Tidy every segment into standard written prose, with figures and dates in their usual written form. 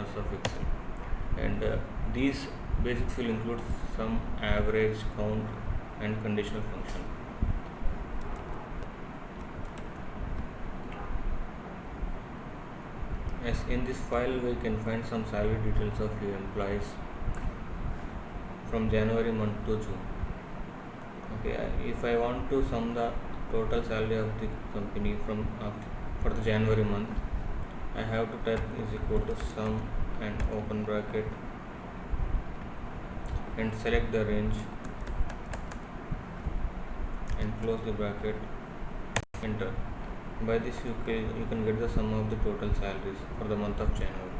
corners of Excel. And these basics will include sum, average, count, and conditional function. As in this file, we can find some salary details of your employees from January month to June. Okay, if I want to sum the total salary of the company from for the January month, I have to type is equal to sum and open bracket and select the range and close the bracket, enter. By this you can get the sum of the total salaries for the month of January.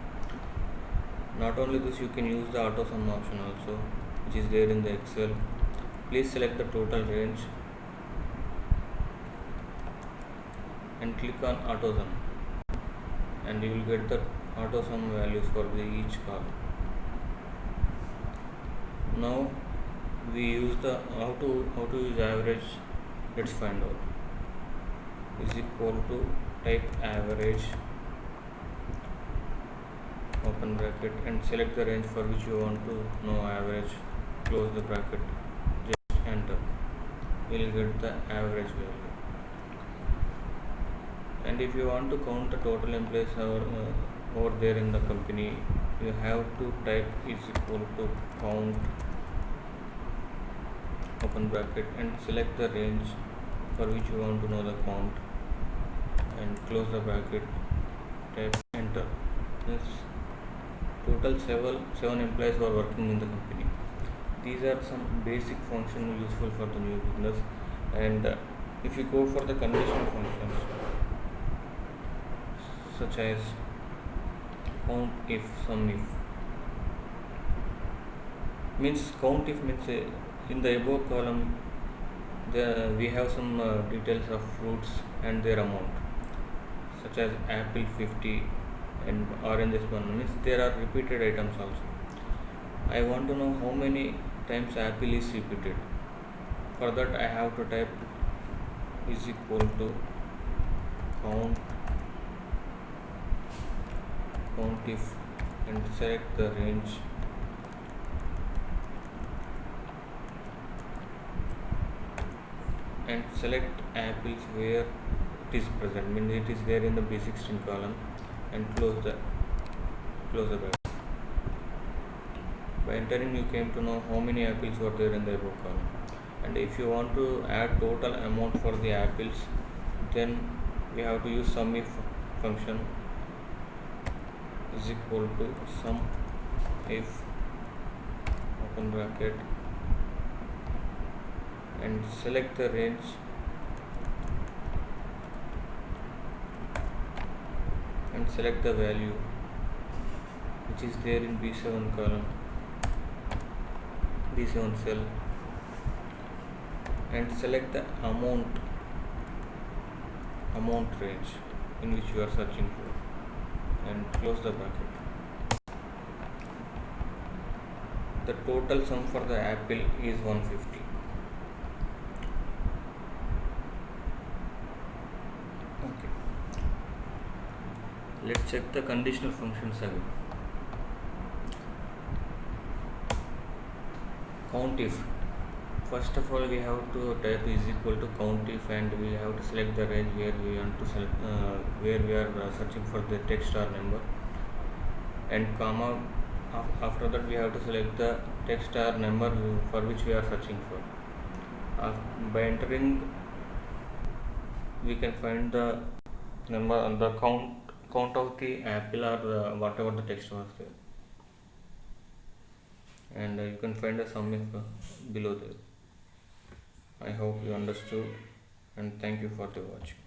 Not only this, you can use the auto sum option also, which is there in the Excel. Please select the total range and click on auto sum, and you will get the auto sum values for each column. Now we use the how to use average. Let's find out. Is equal to type average, open bracket, and select the range for which you want to know average, close the bracket, just enter. You will get the average value. And if you want to count the total employees over there in the company, you have to type is equal to count, open bracket, and select the range for which you want to know the count, and close the bracket, type enter. This total seven employees were working in the company. These are some basic functions useful for the new business. And if you go for the conditional functions such as count if, sum if, means count if means in the above column we have some details of fruits and their amount, such as apple 50 and oranges 1, means there are repeated items also. I want to know how many times apple is repeated. For that I have to type is equal to count if, and select the range and select apples where it is present, means it is there in the B16 column, and close the bracket. By entering you came to know how many apples were there in the above column. And if you want to add total amount for the apples, then we have to use sum if function is equal to sum if, open bracket, and select the range and select the value which is there in B7 column, B7 cell, and select the amount range in which you are searching for, and close the bracket. The total sum for the apple is 150. Okay, let's check the conditional functions again. Count if, first of all we have to type is equal to count if, and we have to select the range where we want to select where we are searching for the text or number, and comma. After that we have to select the text or number for which we are searching for. By entering we can find the number and the count of the apple or whatever the text was there, and you can find a sum if below there. I hope you understood, and thank you for the watching.